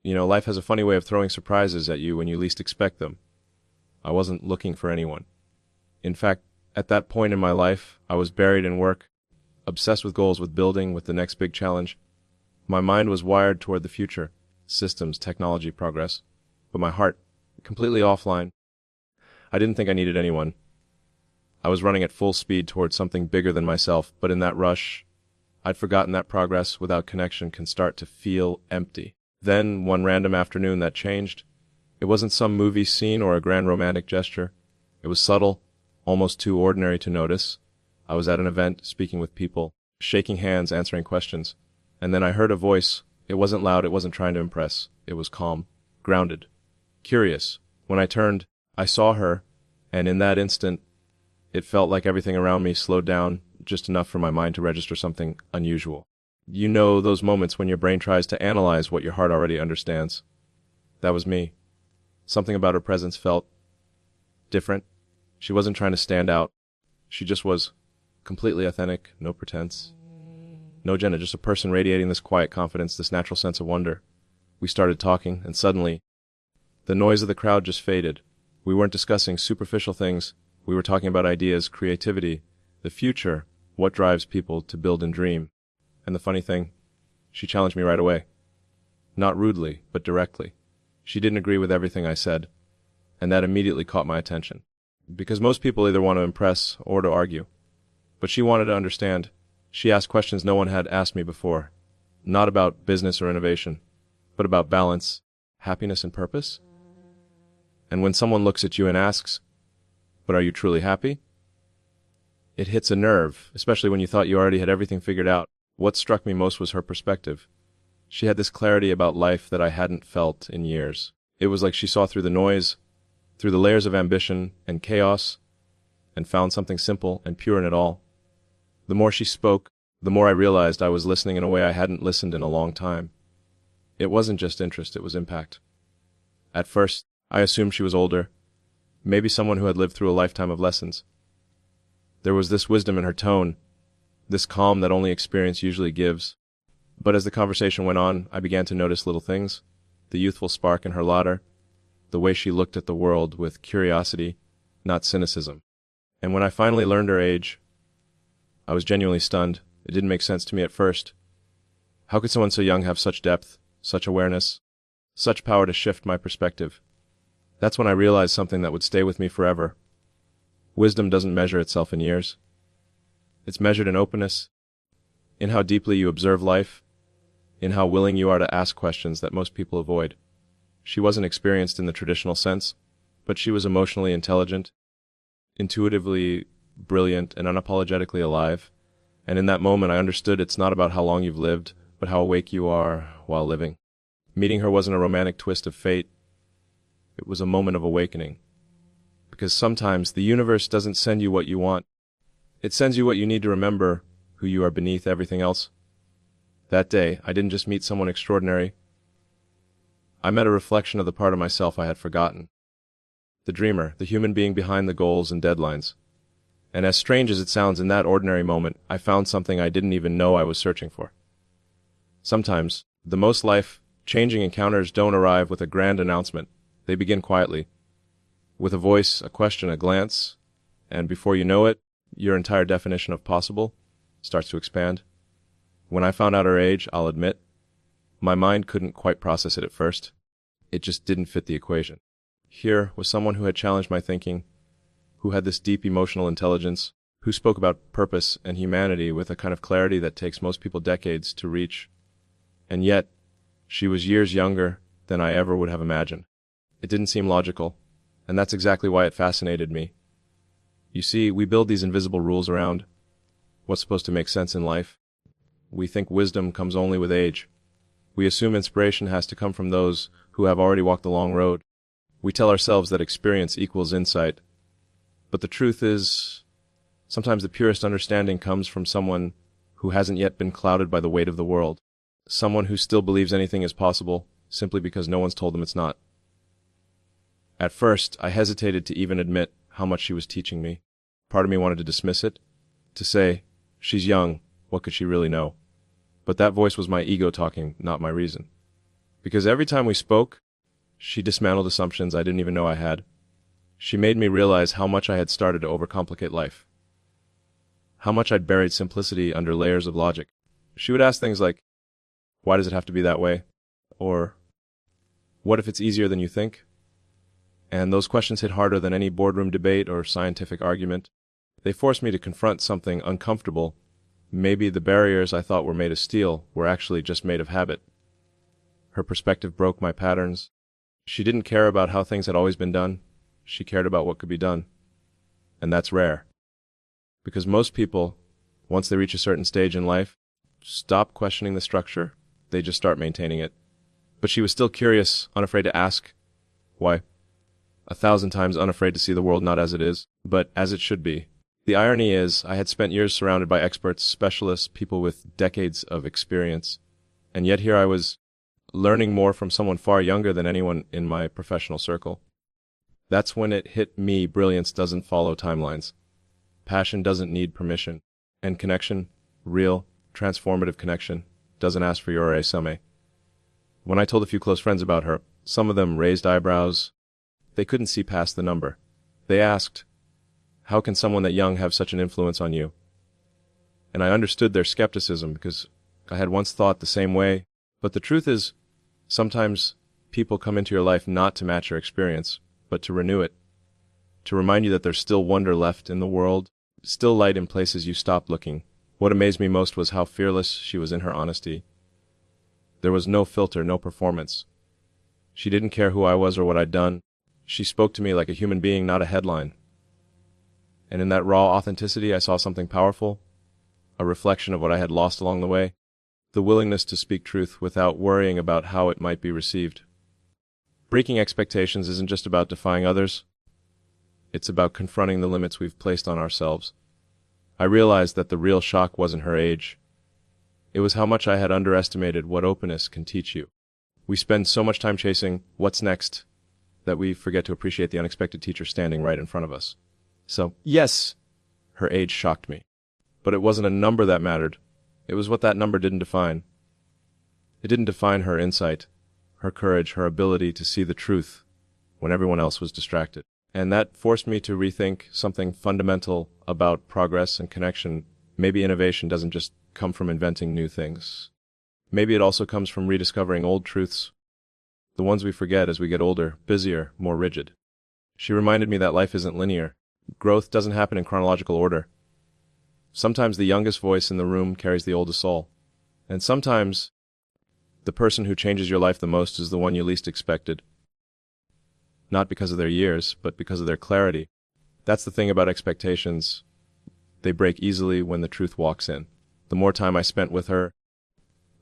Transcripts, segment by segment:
Life has a funny way of throwing surprises at you when you least expect them. I wasn't looking for anyone. In fact, at that point in my life, I was buried in work, obsessed with goals, with building, with the next big challenge. My mind was wired toward the future, systems, technology, progress, but my heart, completely offline. I didn't think I needed anyone. I was running at full speed towards something bigger than myself, but in that rush, I'd forgotten that progress without connection can start to feel empty. Then, one random afternoon, that changed. It wasn't some movie scene or a grand romantic gesture. It was subtle, almost too ordinary to notice. I was at an event, speaking with people, shaking hands, answering questions. And then I heard a voice. It wasn't loud, it wasn't trying to impress. It was calm, grounded, curious. When I turned, I saw her, and in that instant, it felt like everything around me slowed down just enough for my mind to register something unusual. You know those moments when your brain tries to analyze what your heart already understands. That was me. Something about her presence felt different. She wasn't trying to stand out. She just was completely authentic, no pretense. No agenda, just a person radiating this quiet confidence, this natural sense of wonder. We started talking, and suddenly, the noise of the crowd just faded. We weren't discussing superficial things. We were talking about ideas, creativity, the future, what drives people to build and dream. And the funny thing, she challenged me right away. Not rudely, but directly. She didn't agree with everything I said, and that immediately caught my attention. Because most people either want to impress or to argue. But she wanted to understand. She asked questions no one had asked me before. Not about business or innovation, but about balance, happiness, and purpose. And when someone looks at you and asks, "But are you truly happy?" It hits a nerve, especially when you thought you already had everything figured out. What struck me most was her perspective. She had this clarity about life that I hadn't felt in years. It was like she saw through the noise, through the layers of ambition and chaos, and found something simple and pure in it all. The more she spoke, the more I realized I was listening in a way I hadn't listened in a long time. It wasn't just interest, it was impact. At first, I assumed she was older, maybe someone who had lived through a lifetime of lessons. There was this wisdom in her tone, this calm that only experience usually gives. But as the conversation went on, I began to notice little things, the youthful spark in her laughter, the way she looked at the world with curiosity, not cynicism. And when I finally learned her age, I was genuinely stunned. It didn't make sense to me at first. How could someone so young have such depth, such awareness, such power to shift my perspective? That's when I realized something that would stay with me forever. Wisdom doesn't measure itself in years. It's measured in openness, in how deeply you observe life, in how willing you are to ask questions that most people avoid. She wasn't experienced in the traditional sense, but she was emotionally intelligent, intuitively brilliant, and unapologetically alive. And in that moment, I understood it's not about how long you've lived, but how awake you are while living. Meeting her wasn't a romantic twist of fate. It was a moment of awakening. Because sometimes the universe doesn't send you what you want. It sends you what you need to remember who you are beneath everything else. That day, I didn't just meet someone extraordinary. I met a reflection of the part of myself I had forgotten. The dreamer, the human being behind the goals and deadlines. And as strange as it sounds, in that ordinary moment, I found something I didn't even know I was searching for. Sometimes, the most life-changing encounters don't arrive with a grand announcement. They begin quietly, with a voice, a question, a glance, and before you know it, your entire definition of possible starts to expand. When I found out her age, I'll admit, my mind couldn't quite process it at first. It just didn't fit the equation. Here was someone who had challenged my thinking, who had this deep emotional intelligence, who spoke about purpose and humanity with a kind of clarity that takes most people decades to reach. And yet, she was years younger than I ever would have imagined. It didn't seem logical, and that's exactly why it fascinated me. You see, we build these invisible rules around what's supposed to make sense in life. We think wisdom comes only with age. We assume inspiration has to come from those who have already walked the long road. We tell ourselves that experience equals insight. But the truth is, sometimes the purest understanding comes from someone who hasn't yet been clouded by the weight of the world. Someone who still believes anything is possible, simply because no one's told them it's not. At first, I hesitated to even admit how much she was teaching me. Part of me wanted to dismiss it, to say, she's young, what could she really know? But that voice was my ego talking, not my reason. Because every time we spoke, she dismantled assumptions I didn't even know I had. She made me realize how much I had started to overcomplicate life, how much I'd buried simplicity under layers of logic. She would ask things like, "Why does it have to be that way?" Or, "What if it's easier than you think?" And those questions hit harder than any boardroom debate or scientific argument. They forced me to confront something uncomfortable. Maybe the barriers I thought were made of steel were actually just made of habit. Her perspective broke my patterns. She didn't care about how things had always been done. She cared about what could be done. And that's rare. Because most people, once they reach a certain stage in life, stop questioning the structure. They just start maintaining it. But she was still curious, unafraid to ask. Why? 1,000 times unafraid to see the world not as it is, but as it should be. The irony is, I had spent years surrounded by experts, specialists, people with decades of experience, and yet here I was, learning more from someone far younger than anyone in my professional circle. That's when it hit me: brilliance doesn't follow timelines. Passion doesn't need permission. And connection, real, transformative connection, doesn't ask for your asame. When I told a few close friends about her, some of them raised eyebrows. They couldn't see past the number. They asked, "How can someone that young have such an influence on you?" And I understood their skepticism because I had once thought the same way. But the truth is, sometimes people come into your life not to match your experience, but to renew it, to remind you that there's still wonder left in the world, still light in places you stopped looking. What amazed me most was how fearless she was in her honesty. There was no filter, no performance. She didn't care who I was or what I'd done. She spoke to me like a human being, not a headline. And in that raw authenticity, I saw something powerful, a reflection of what I had lost along the way, the willingness to speak truth without worrying about how it might be received. Breaking expectations isn't just about defying others. It's about confronting the limits we've placed on ourselves. I realized that the real shock wasn't her age. It was how much I had underestimated what openness can teach you. We spend so much time chasing what's next that we forget to appreciate the unexpected teacher standing right in front of us. So, yes, her age shocked me. But it wasn't a number that mattered. It was what that number didn't define. It didn't define her insight, her courage, her ability to see the truth when everyone else was distracted. And that forced me to rethink something fundamental about progress and connection. Maybe innovation doesn't just come from inventing new things. Maybe it also comes from rediscovering old truths, the ones we forget as we get older, busier, more rigid. She reminded me that life isn't linear. Growth doesn't happen in chronological order. Sometimes the youngest voice in the room carries the oldest soul. And sometimes the person who changes your life the most is the one you least expected. Not because of their years, but because of their clarity. That's the thing about expectations. They break easily when the truth walks in. The more time I spent with her,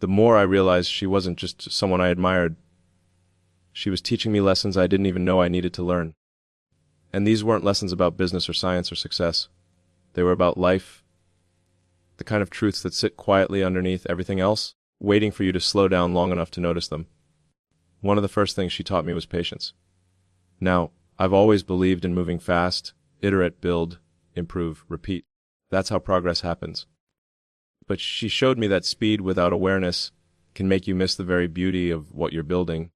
the more I realized she wasn't just someone I admired. She was teaching me lessons I didn't even know I needed to learn. And these weren't lessons about business or science or success. They were about life, the kind of truths that sit quietly underneath everything else, waiting for you to slow down long enough to notice them. One of the first things she taught me was patience. Now, I've always believed in moving fast, iterate, build, improve, repeat. That's how progress happens. But she showed me that speed without awareness can make you miss the very beauty of what you're building.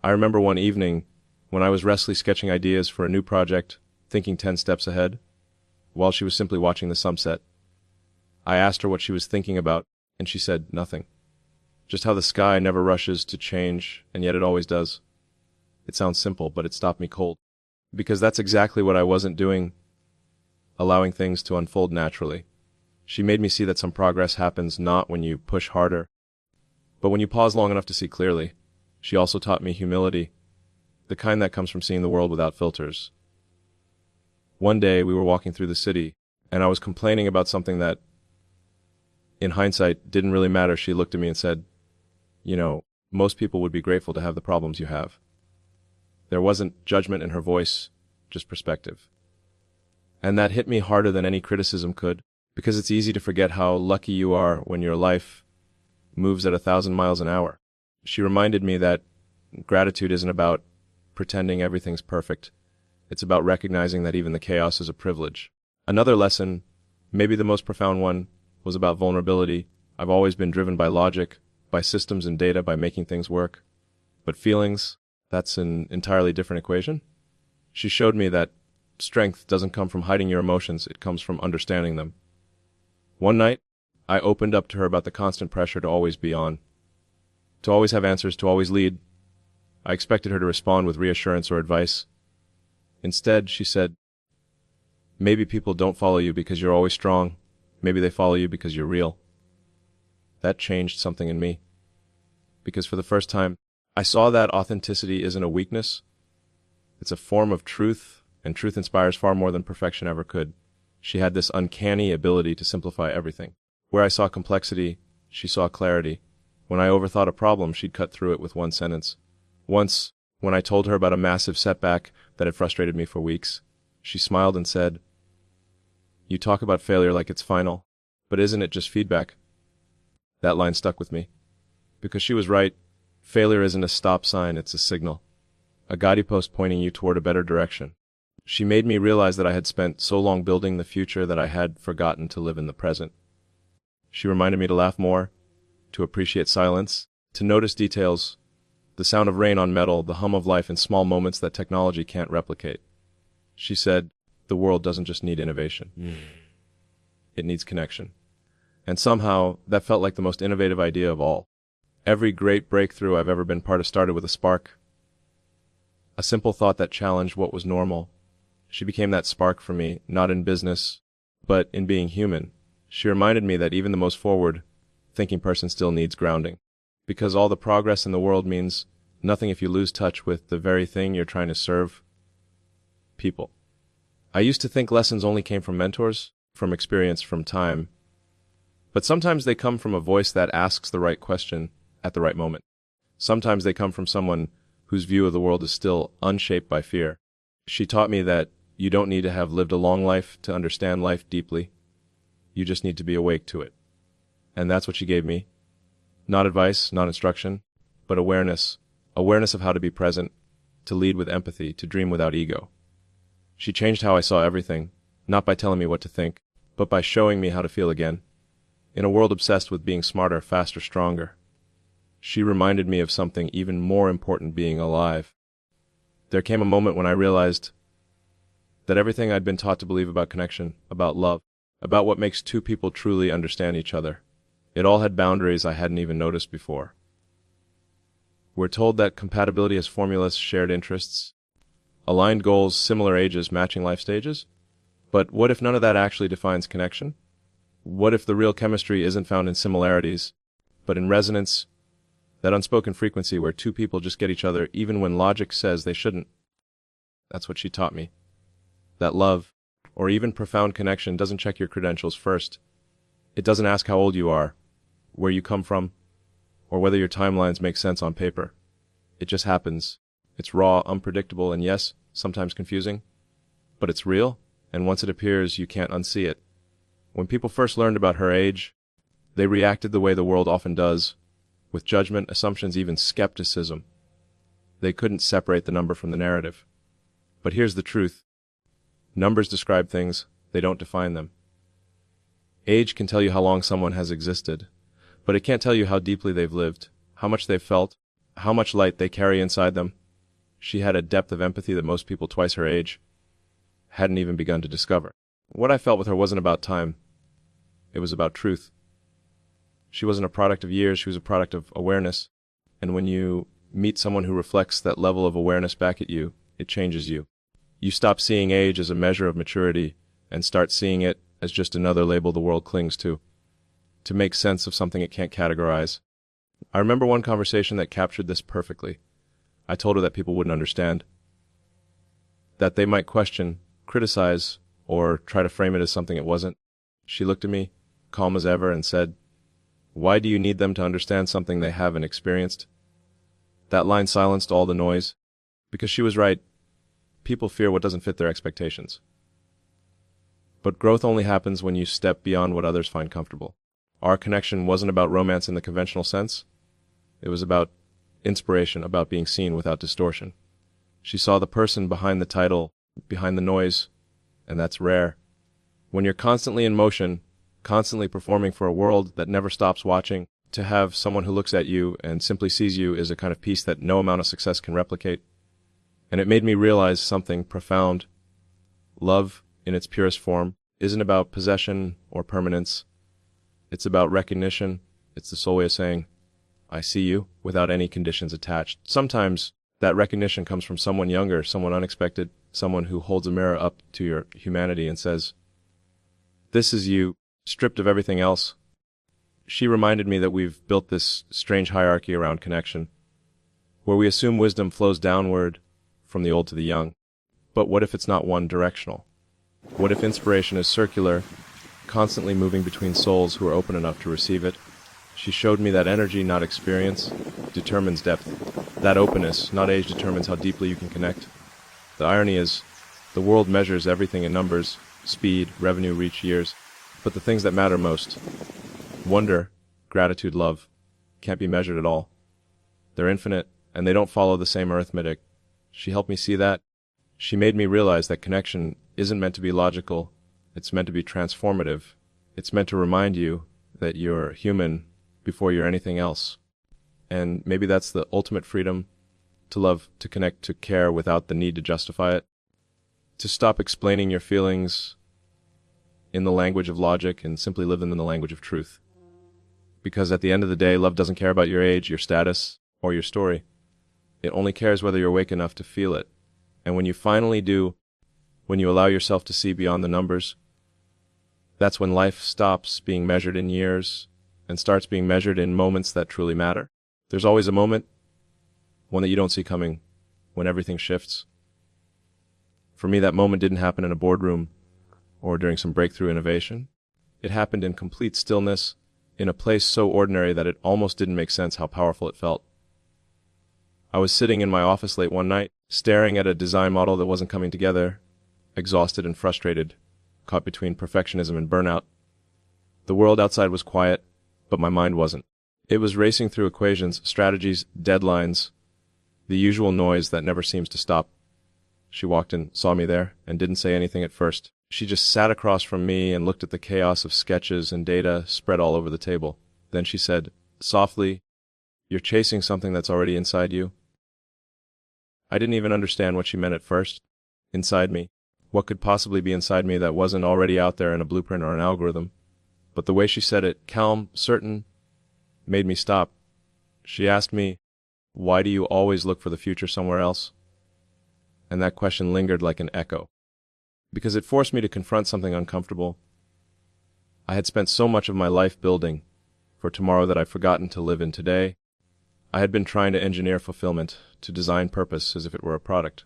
I remember one evening when I was restlessly sketching ideas for a new project, thinking 10 steps ahead, while she was simply watching the sunset. I asked her what she was thinking about, and she said nothing. Just how the sky never rushes to change, and yet it always does. It sounds simple, but it stopped me cold. Because that's exactly what I wasn't doing, allowing things to unfold naturally. She made me see that some progress happens not when you push harder, but when you pause long enough to see clearly. She also taught me humility, the kind that comes from seeing the world without filters. One day we were walking through the city, and I was complaining about something that, in hindsight, didn't really matter. She looked at me and said, "You know, most people would be grateful to have the problems you have." There wasn't judgment in her voice, just perspective. And that hit me harder than any criticism could, because it's easy to forget how lucky you are when your life moves at 1,000 miles an hour. She reminded me that gratitude isn't about pretending everything's perfect. It's about recognizing that even the chaos is a privilege. Another lesson, maybe the most profound one, was about vulnerability. I've always been driven by logic, by systems and data, by making things work. But feelings, that's an entirely different equation. She showed me that strength doesn't come from hiding your emotions, it comes from understanding them. One night, I opened up to her about the constant pressure to always be on, to always have answers, to always lead. I expected her to respond with reassurance or advice. Instead, she said, "Maybe people don't follow you because you're always strong. Maybe they follow you because you're real." That changed something in me. Because for the first time, I saw that authenticity isn't a weakness. It's a form of truth, and truth inspires far more than perfection ever could. She had this uncanny ability to simplify everything. Where I saw complexity, she saw clarity. When I overthought a problem, she'd cut through it with one sentence. Once, when I told her about a massive setback that had frustrated me for weeks, she smiled and said, "You talk about failure like it's final, but isn't it just feedback?" That line stuck with me. Because she was right, failure isn't a stop sign, it's a signal. A guidepost pointing you toward a better direction. She made me realize that I had spent so long building the future that I had forgotten to live in the present. She reminded me to laugh more, to appreciate silence, to notice details, the sound of rain on metal, the hum of life in small moments that technology can't replicate. She said, the world doesn't just need innovation. It needs connection. And somehow, that felt like the most innovative idea of all. Every great breakthrough I've ever been part of started with a spark. A simple thought that challenged what was normal. She became that spark for me, not in business, but in being human. She reminded me that even the most forward-thinking person still needs grounding. Because all the progress in the world means nothing if you lose touch with the very thing you're trying to serve: people. I used to think lessons only came from mentors, from experience, from time. But sometimes they come from a voice that asks the right question at the right moment. Sometimes they come from someone whose view of the world is still unshaped by fear. She taught me that you don't need to have lived a long life to understand life deeply. You just need to be awake to it. And that's what she gave me. Not advice, not instruction, but awareness. Awareness of how to be present, to lead with empathy, to dream without ego. She changed how I saw everything, not by telling me what to think, but by showing me how to feel again. In a world obsessed with being smarter, faster, stronger, she reminded me of something even more important: being alive. There came a moment when I realized that everything I'd been taught to believe about connection, about love, about what makes two people truly understand each other, it all had boundaries I hadn't even noticed before. We're told that compatibility has formulas, shared interests, aligned goals, similar ages, matching life stages. But what if none of that actually defines connection? What if the real chemistry isn't found in similarities, but in resonance, that unspoken frequency where two people just get each other even when logic says they shouldn't? That's what she taught me. That love, or even profound connection, doesn't check your credentials first. It doesn't ask how old you are, where you come from, or whether your timelines make sense on paper. It just happens. It's raw, unpredictable, and yes, sometimes confusing. But it's real, and once it appears, you can't unsee it. When people first learned about her age, they reacted the way the world often does, with judgment, assumptions, even skepticism. They couldn't separate the number from the narrative. But here's the truth. Numbers describe things, they don't define them. Age can tell you how long someone has existed, but it can't tell you how deeply they've lived, how much they've felt, how much light they carry inside them. She had a depth of empathy that most people twice her age hadn't even begun to discover. What I felt with her wasn't about time. It was about truth. She wasn't a product of years, she was a product of awareness. And when you meet someone who reflects that level of awareness back at you, it changes you. You stop seeing age as a measure of maturity and start seeing it as just another label the world clings to make sense of something it can't categorize. I remember one conversation that captured this perfectly. I told her that people wouldn't understand, that they might question, criticize, or try to frame it as something it wasn't. She looked at me, calm as ever, and said, "Why do you need them to understand something they haven't experienced?" That line silenced all the noise, because she was right. People fear what doesn't fit their expectations. But growth only happens when you step beyond what others find comfortable. Our connection wasn't about romance in the conventional sense. It was about inspiration, about being seen without distortion. She saw the person behind the title, behind the noise, and that's rare. When you're constantly in motion, constantly performing for a world that never stops watching, To have someone who looks at you and simply sees you is a kind of peace that no amount of success can replicate. And it made me realize something profound. Love, in its purest form, isn't about possession or permanence. It's about recognition. It's the soul way of saying, I see you, without any conditions attached. Sometimes that recognition comes from someone younger, someone unexpected, someone who holds a mirror up to your humanity and says, this is you, stripped of everything else. She reminded me that we've built this strange hierarchy around connection, where we assume wisdom flows downward from the old to the young. But what if it's not one-directional? What if inspiration is circular, constantly moving between souls who are open enough to receive it? She showed me that energy, not experience, determines depth. That openness, not age, determines how deeply you can connect. The irony is, the world measures everything in numbers, speed, revenue, reach, years. But the things that matter most, wonder, gratitude, love, can't be measured at all. They're infinite, and they don't follow the same arithmetic. She helped me see that. She made me realize that connection isn't meant to be logical. It's meant to be transformative. It's meant to remind you that you're human before you're anything else. And maybe that's the ultimate freedom, to love, to connect, to care without the need to justify it. To stop explaining your feelings in the language of logic and simply live them in the language of truth. Because at the end of the day, love doesn't care about your age, your status, or your story. It only cares whether you're awake enough to feel it. And when you finally do, when you allow yourself to see beyond the numbers, that's when life stops being measured in years and starts being measured in moments that truly matter. There's always a moment, one that you don't see coming, when everything shifts. For me, that moment didn't happen in a boardroom or during some breakthrough innovation. It happened in complete stillness, in a place so ordinary that it almost didn't make sense how powerful it felt. I was sitting in my office late one night, staring at a design model that wasn't coming together, exhausted and frustrated, caught between perfectionism and burnout. The world outside was quiet, but my mind wasn't. It was racing through equations, strategies, deadlines, the usual noise that never seems to stop. She walked in, saw me there, and didn't say anything at first. She just sat across from me and looked at the chaos of sketches and data spread all over the table. Then she said, softly, "You're chasing something that's already inside you." I didn't even understand what she meant at first. Inside me. What could possibly be inside me that wasn't already out there in a blueprint or an algorithm? But the way she said it, calm, certain, made me stop. She asked me, "Why do you always look for the future somewhere else?" And that question lingered like an echo, because it forced me to confront something uncomfortable. I had spent so much of my life building for tomorrow that I'd forgotten to live in today. I had been trying to engineer fulfillment, to design purpose as if it were a product.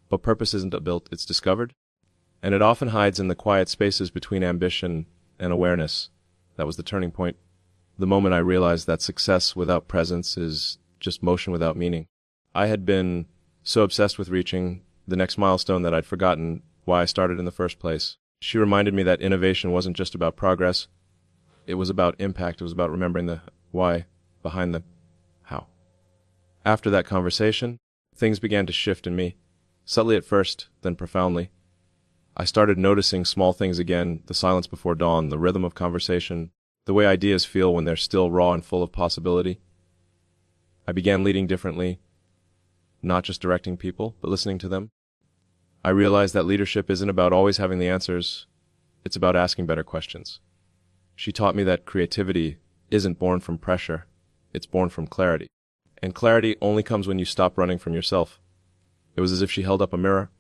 But purpose isn't built, it's discovered. And it often hides in the quiet spaces between ambition and awareness. That was the turning point. The moment I realized that success without presence is just motion without meaning. I had been so obsessed with reaching the next milestone that I'd forgotten why I started in the first place. She reminded me that innovation wasn't just about progress. It was about impact. It was about remembering the why behind the how. After that conversation, things began to shift in me, subtly at first, then profoundly. I started noticing small things again, the silence before dawn, the rhythm of conversation, the way ideas feel when they're still raw and full of possibility. I began leading differently, not just directing people, but listening to them. I realized that leadership isn't about always having the answers, it's about asking better questions. She taught me that creativity isn't born from pressure, it's born from clarity. And clarity only comes when you stop running from yourself. It was as if she held up a mirror,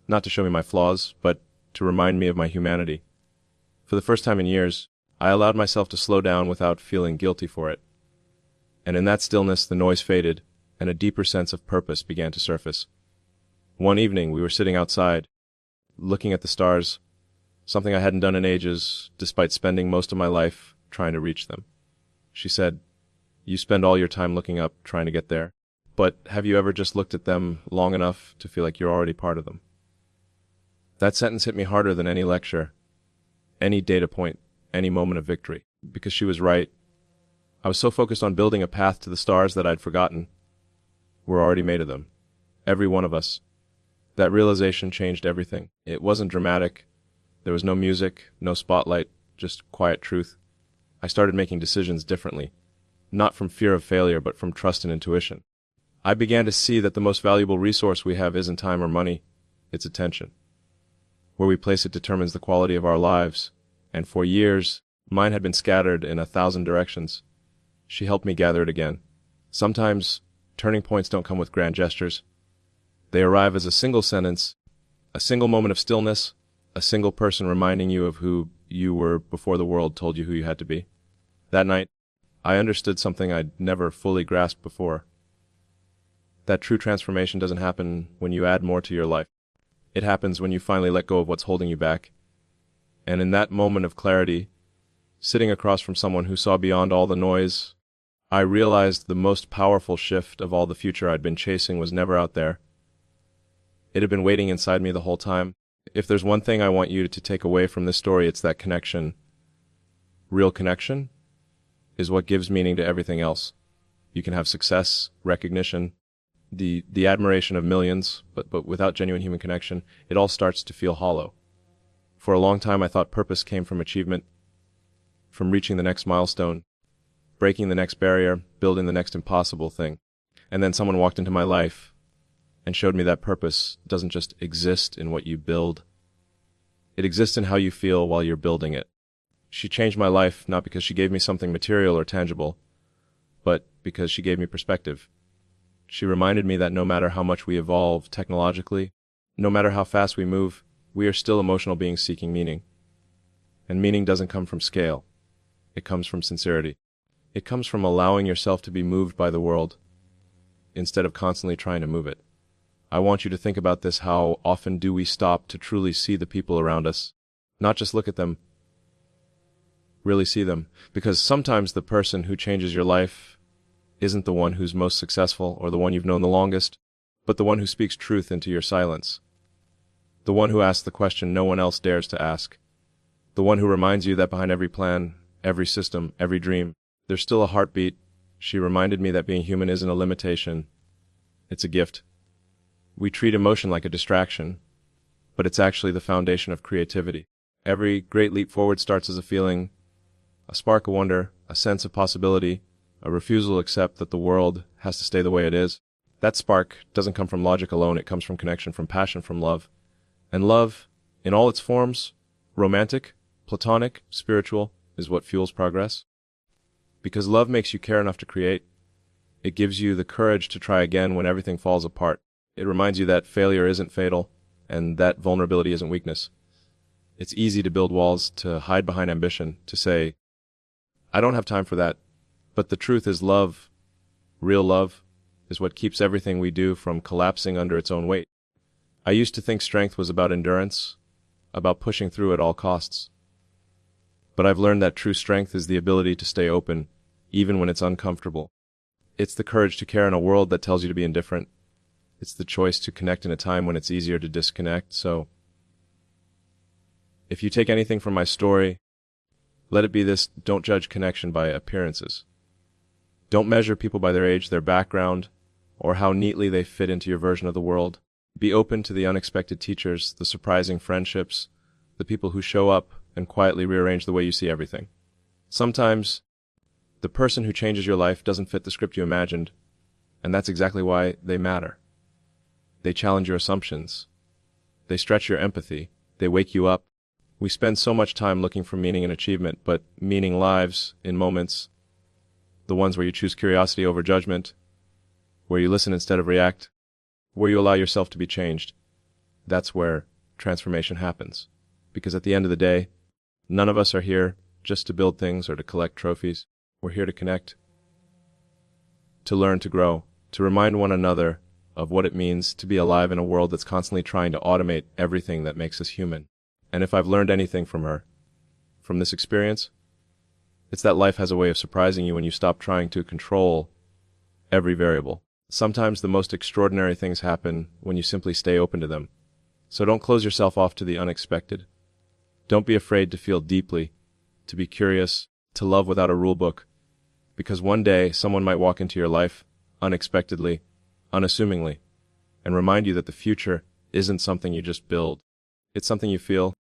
not to show me my flaws, but to remind me of my humanity. For the first time in years, I allowed myself to slow down without feeling guilty for it. And in that stillness, the noise faded, and a deeper sense of purpose began to surface. One evening, we were sitting outside, looking at the stars, something I hadn't done in ages, despite spending most of my life trying to reach them. She said, "You spend all your time looking up, trying to get there. But have you ever just looked at them long enough to feel like you're already part of them?" That sentence hit me harder than any lecture, any data point, any moment of victory, because she was right. I was so focused on building a path to the stars that I'd forgotten we're already made of them, every one of us. That realization changed everything. It wasn't dramatic. There was no music, no spotlight, just quiet truth. I started making decisions differently, not from fear of failure, but from trust and intuition. I began to see that the most valuable resource we have isn't time or money, it's attention. Where we place it determines the quality of our lives, and for years, mine had been scattered in 1,000 directions. She helped me gather it again. Sometimes, turning points don't come with grand gestures. They arrive as a single sentence, a single moment of stillness, a single person reminding you of who you were before the world told you who you had to be. That night, I understood something I'd never fully grasped before. That true transformation doesn't happen when you add more to your life. It happens when you finally let go of what's holding you back. And in that moment of clarity, sitting across from someone who saw beyond all the noise, I realized the most powerful shift of all the future I'd been chasing was never out there. It had been waiting inside me the whole time. If there's one thing I want you to take away from this story, it's that connection. Real connection is what gives meaning to everything else. You can have success, recognition, the admiration of millions, but without genuine human connection, it all starts to feel hollow. For a long time, I thought purpose came from achievement, from reaching the next milestone, breaking the next barrier, building the next impossible thing. And then someone walked into my life and showed me that purpose doesn't just exist in what you build. It exists in how you feel while you're building it. She changed my life not because she gave me something material or tangible, but because she gave me perspective. She reminded me that no matter how much we evolve technologically, no matter how fast we move, we are still emotional beings seeking meaning. And meaning doesn't come from scale. It comes from sincerity. It comes from allowing yourself to be moved by the world instead of constantly trying to move it. I want you to think about this. How often do we stop to truly see the people around us? Not just look at them, really see them. Because sometimes the person who changes your life isn't the one who's most successful or the one you've known the longest, but the one who speaks truth into your silence. The one who asks the question no one else dares to ask. The one who reminds you that behind every plan, every system, every dream, there's still a heartbeat. She reminded me that being human isn't a limitation. It's a gift. We treat emotion like a distraction, but it's actually the foundation of creativity. Every great leap forward starts as a feeling, a spark of wonder, a sense of possibility, a refusal to accept that the world has to stay the way it is. That spark doesn't come from logic alone, it comes from connection, from passion, from love. And love, in all its forms, romantic, platonic, spiritual, is what fuels progress. Because love makes you care enough to create. It gives you the courage to try again when everything falls apart. It reminds you that failure isn't fatal, and that vulnerability isn't weakness. It's easy to build walls, to hide behind ambition, to say, I don't have time for that. But the truth is love, real love, is what keeps everything we do from collapsing under its own weight. I used to think strength was about endurance, about pushing through at all costs. But I've learned that true strength is the ability to stay open, even when it's uncomfortable. It's the courage to care in a world that tells you to be indifferent. It's the choice to connect in a time when it's easier to disconnect. So, if you take anything from my story, let it be this: don't judge connection by appearances. Don't measure people by their age, their background, or how neatly they fit into your version of the world. Be open to the unexpected teachers, the surprising friendships, the people who show up and quietly rearrange the way you see everything. Sometimes, the person who changes your life doesn't fit the script you imagined, and that's exactly why they matter. They challenge your assumptions. They stretch your empathy. They wake you up. We spend so much time looking for meaning and achievement, but meaning lives in moments, the ones where you choose curiosity over judgment, where you listen instead of react, where you allow yourself to be changed. That's where transformation happens. Because at the end of the day, none of us are here just to build things or to collect trophies. We're here to connect, to learn, to grow, to remind one another of what it means to be alive in a world that's constantly trying to automate everything that makes us human. And if I've learned anything from her, from this experience, it's that life has a way of surprising you when you stop trying to control every variable. Sometimes the most extraordinary things happen when you simply stay open to them. So don't close yourself off to the unexpected. Don't be afraid to feel deeply, to be curious, to love without a rule book. Because one day someone might walk into your life unexpectedly, unassumingly, and remind you that the future isn't something you just build. It's something you feel,